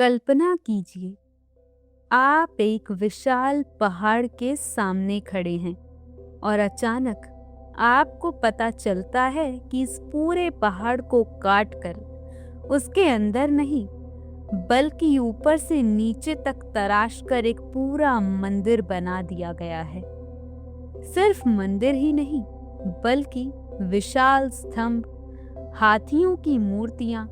कल्पना कीजिए, आप एक विशाल पहाड़ के सामने खड़े हैं और अचानक आपको पता चलता है कि इस पूरे पहाड़ को काटकर उसके अंदर नहीं, बल्कि ऊपर से नीचे तक तराश कर एक पूरा मंदिर बना दिया गया है। सिर्फ मंदिर ही नहीं, बल्कि विशाल स्तंभ, हाथियों की मूर्तियां,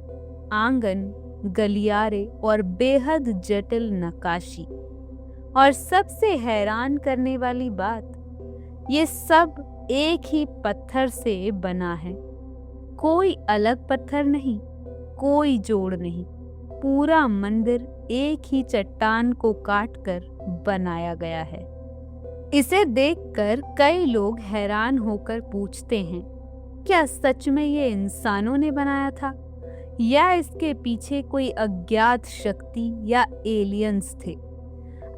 आंगन, गलियारे और बेहद जटिल नक्काशी। और सबसे हैरान करने वाली बात, ये सब एक ही पत्थर से बना है। कोई अलग पत्थर नहीं, कोई जोड़ नहीं। पूरा मंदिर एक ही चट्टान को काटकर बनाया गया है। इसे देखकर कई लोग हैरान होकर पूछते हैं, क्या सच में ये इंसानों ने बनाया था या इसके पीछे कोई अज्ञात शक्ति या एलियंस थे?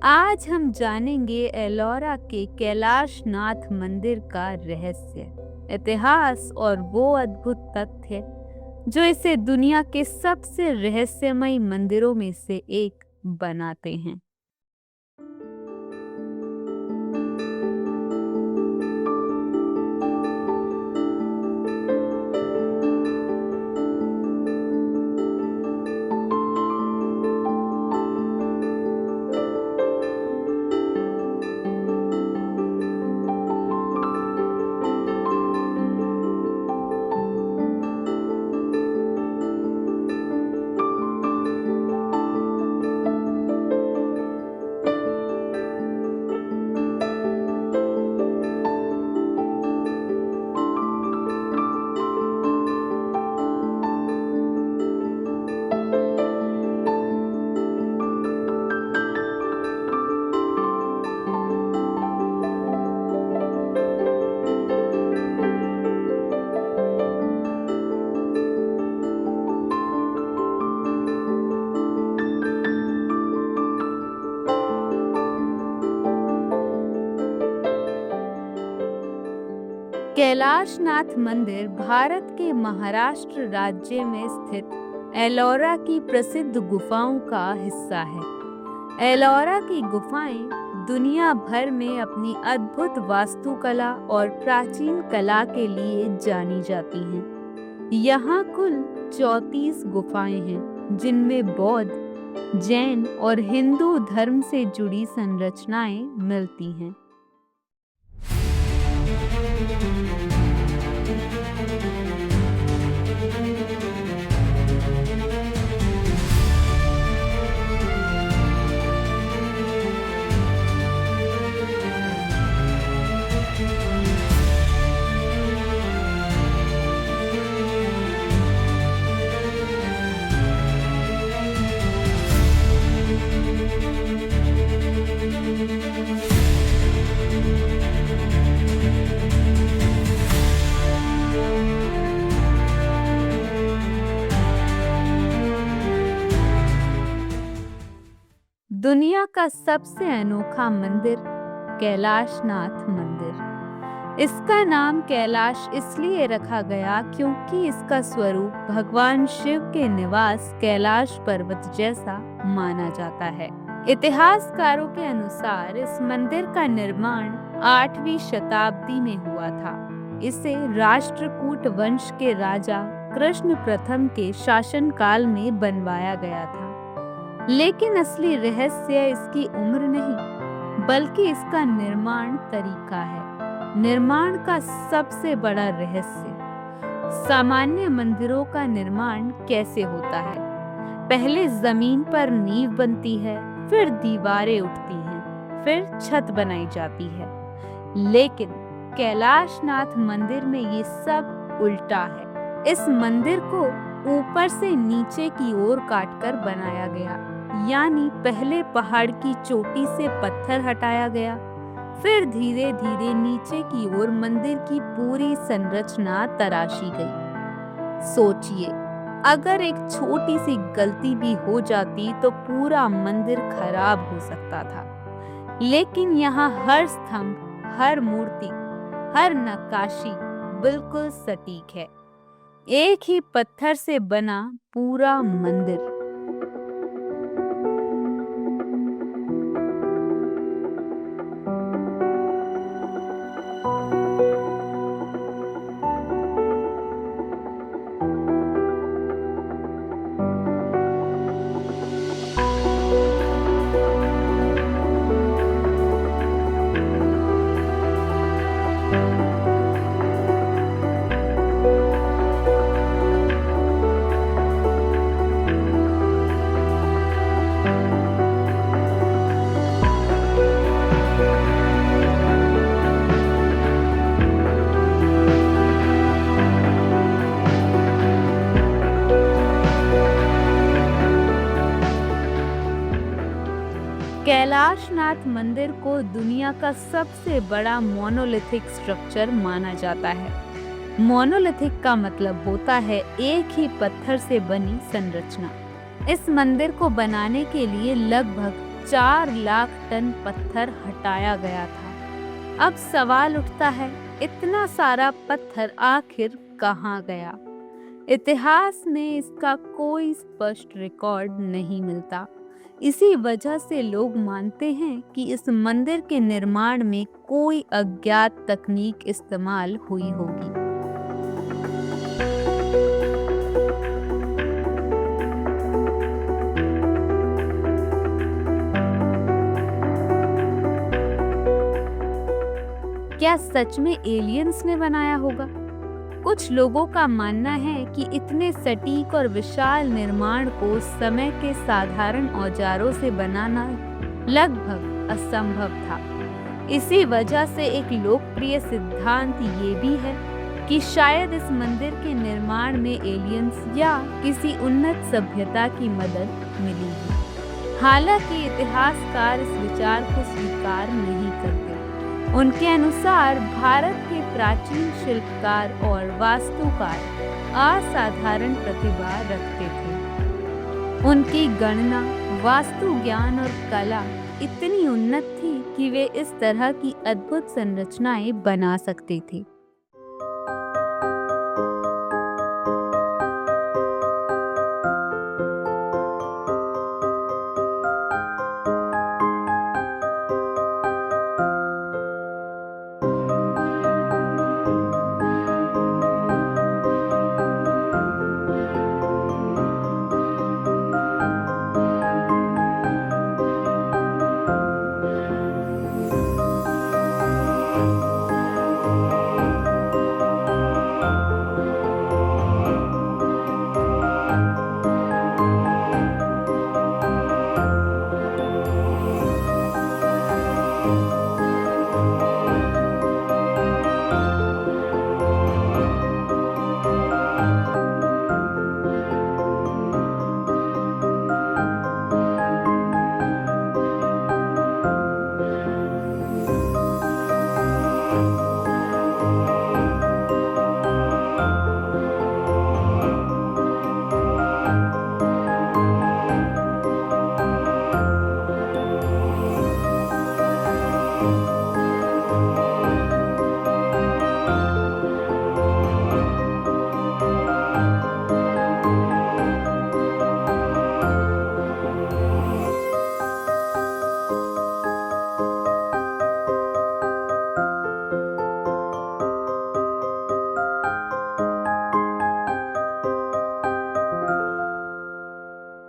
आज हम जानेंगे एलोरा के कैलाशनाथ मंदिर का रहस्य, इतिहास और वो अद्भुत तथ्य जो इसे दुनिया के सबसे रहस्यमय मंदिरों में से एक बनाते हैं। कैलाशनाथ मंदिर भारत के महाराष्ट्र राज्य में स्थित एलोरा की प्रसिद्ध गुफाओं का हिस्सा है। एलोरा की गुफाएं दुनिया भर में अपनी अद्भुत वास्तुकला और प्राचीन कला के लिए जानी जाती हैं। यहाँ कुल 34 गुफाएं हैं, जिनमें बौद्ध, जैन और हिंदू धर्म से जुड़ी संरचनाएं मिलती हैं। दुनिया का सबसे अनोखा मंदिर कैलाशनाथ मंदिर। इसका नाम कैलाश इसलिए रखा गया क्योंकि इसका स्वरूप भगवान शिव के निवास कैलाश पर्वत जैसा माना जाता है। इतिहासकारों के अनुसार इस मंदिर का निर्माण 8वीं शताब्दी में हुआ था। इसे राष्ट्रकूट वंश के राजा कृष्ण प्रथम के शासनकाल में बनवाया गया था। लेकिन असली रहस्य इसकी उम्र नहीं, बल्कि इसका निर्माण तरीका है। निर्माण का सबसे बड़ा रहस्य, सामान्य मंदिरों का निर्माण कैसे होता है। पहले जमीन पर नींव बनती है, फिर दीवारें उठती हैं, फिर छत बनाई जाती है। लेकिन कैलाशनाथ मंदिर में ये सब उल्टा है। इस मंदिर को ऊपर से नीचे की ओर काटकर बनाया गया, यानी पहले पहाड़ की चोटी से पत्थर हटाया गया, फिर धीरे धीरे नीचे की ओर मंदिर की पूरी संरचना तराशी गई। सोचिए, अगर एक छोटी सी गलती भी हो जाती तो पूरा मंदिर खराब हो सकता था। लेकिन यहाँ हर स्तंभ, हर मूर्ति, हर नक्काशी बिल्कुल सटीक है। एक ही पत्थर से बना पूरा मंदिर। कैलाशनाथ मंदिर को दुनिया का सबसे बड़ा मोनोलिथिक स्ट्रक्चर माना जाता है। मोनोलिथिक का मतलब होता है एक ही पत्थर से बनी संरचना। इस मंदिर को बनाने के लिए लगभग 4 लाख टन पत्थर हटाया गया था। अब सवाल उठता है, इतना सारा पत्थर आखिर कहाँ गया? इतिहास में इसका कोई स्पष्ट रिकॉर्ड नहीं मिलता। इसी वजह से लोग मानते हैं कि इस मंदिर के निर्माण में कोई अज्ञात तकनीक इस्तेमाल हुई होगी। क्या सच में एलियंस ने बनाया होगा? कुछ लोगों का मानना है कि इतने सटीक और विशाल निर्माण को समय के साधारण औजारों से बनाना लगभग असंभव था। इसी वजह से एक लोकप्रिय सिद्धांत ये भी है कि शायद इस मंदिर के निर्माण में एलियंस या किसी उन्नत सभ्यता की मदद मिली है। हालांकि इतिहासकार इस विचार को स्वीकार नहीं करते। उनके अनुसार भारत के प्राचीन शिल्पकार और वास्तुकार असाधारण प्रतिभा रखते थे। उनकी गणना, वास्तु ज्ञान और कला इतनी उन्नत थी कि वे इस तरह की अद्भुत संरचनाएं बना सकते थे।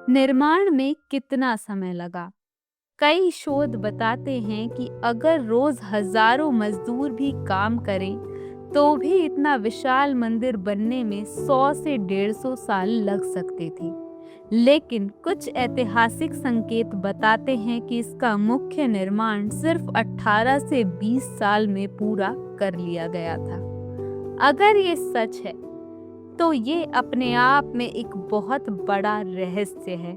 निर्माण में कितना समय लगा? कई शोध बताते हैं कि अगर रोज हजारों मजदूर भी काम करें तो भी इतना विशाल मंदिर बनने में 100 से 150 साल लग सकते थे। लेकिन कुछ ऐतिहासिक संकेत बताते हैं कि इसका मुख्य निर्माण सिर्फ 18 से 20 साल में पूरा कर लिया गया था। अगर ये सच है तो ये अपने आप में एक बहुत बड़ा रहस्य है।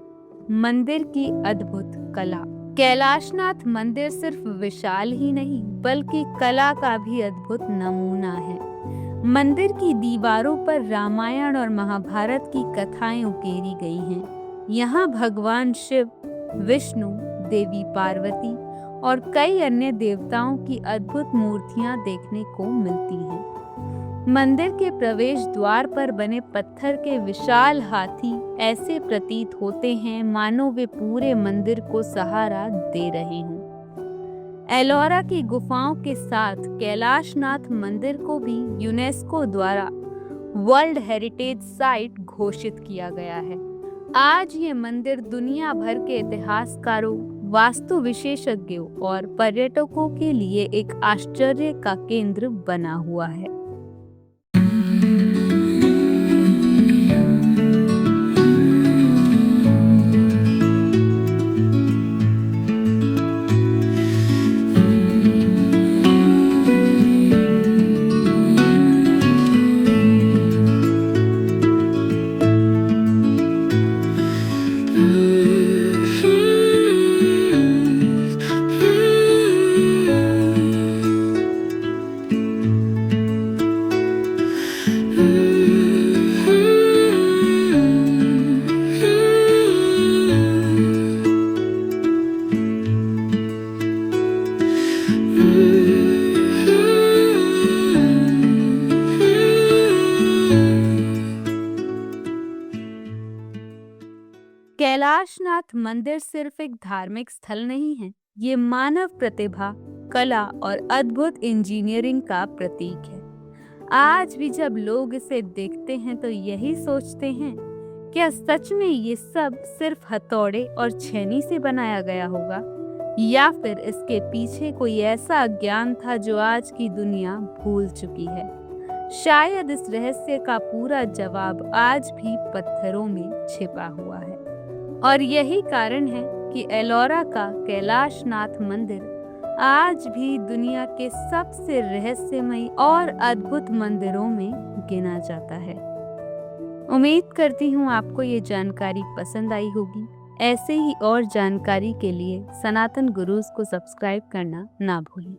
मंदिर की अद्भुत कला। कैलाशनाथ मंदिर सिर्फ विशाल ही नहीं बल्कि कला का भी अद्भुत नमूना है। मंदिर की दीवारों पर रामायण और महाभारत की कथाएं उकेरी गई हैं। यहाँ भगवान शिव, विष्णु, देवी पार्वती और कई अन्य देवताओं की अद्भुत मूर्तियां देखने को मिलती हैं। मंदिर के प्रवेश द्वार पर बने पत्थर के विशाल हाथी ऐसे प्रतीत होते हैं मानो वे पूरे मंदिर को सहारा दे रहे हों। एलोरा की गुफाओं के साथ कैलाशनाथ मंदिर को भी यूनेस्को द्वारा वर्ल्ड हेरिटेज साइट घोषित किया गया है। आज ये मंदिर दुनिया भर के इतिहासकारों, वास्तु विशेषज्ञों और पर्यटकों के लिए एक आश्चर्य का केंद्र बना हुआ है। कैलाशनाथ मंदिर सिर्फ एक धार्मिक स्थल नहीं है, ये मानव प्रतिभा, कला और अद्भुत इंजीनियरिंग का प्रतीक है। आज भी जब लोग इसे देखते हैं तो यही सोचते हैं, क्या सच में ये सब सिर्फ हथौड़े और छेनी से बनाया गया होगा, या फिर इसके पीछे कोई ऐसा ज्ञान था जो आज की दुनिया भूल चुकी है। शायद इस रहस्य का पूरा जवाब आज भी पत्थरों में छिपा हुआ है। और यही कारण है कि एलोरा का कैलाशनाथ मंदिर आज भी दुनिया के सबसे रहस्यमयी और अद्भुत मंदिरों में गिना जाता है। उम्मीद करती हूँ आपको ये जानकारी पसंद आई होगी। ऐसे ही और जानकारी के लिए सनातन गुरुज को सब्सक्राइब करना ना भूलें।